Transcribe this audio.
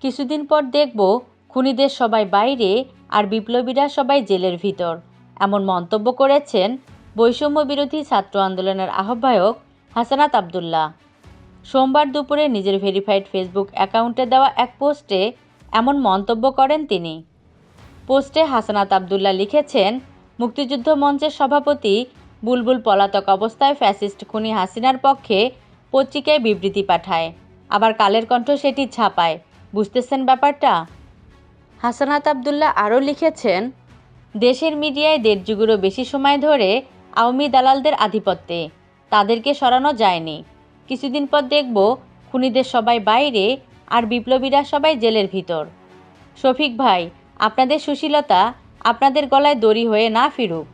কিছুদিন পর দেখব খুনিদের সবাই বাইরে আর বিপ্লবীরা সবাই জেলের ভিতর, এমন মন্তব্য করেছেন বৈষম্য বিরোধী ছাত্র আন্দোলনের আহ্বায়ক হাসানাত আবদুল্লাহ। সোমবার দুপুরে নিজের ভেরিফাইড ফেসবুক অ্যাকাউন্টে দেওয়া এক পোস্টে এমন মন্তব্য করেন তিনি। পোস্টে হাসানাত আবদুল্লাহ লিখেছেন, মুক্তিযুদ্ধ মঞ্চের সভাপতি বুলবুল পলাতক অবস্থায় ফ্যাসিস্ট খুনি হাসিনার পক্ষে পত্রিকায় বিবৃতি পাঠায়, আবার কালের কণ্ঠ সেটি ছাপায়। বুঝতেছেন ব্যাপারটা? হাসানাত আবদুল্লাহ আরও লিখেছেন, দেশের মিডিয়ায় 1.5 যুগেরও বেশি সময় ধরে আওয়ামী দালালদের আধিপত্যে, তাদেরকে সরানো যায়নি। কিছুদিন পর দেখব খুনিদের সবাই বাইরে আর বিপ্লবীরা সবাই জেলের ভিতর। শফিক ভাই, আপনাদের সুশীলতা আপনাদের গলায় দড়ি হয়ে না ফিরুক।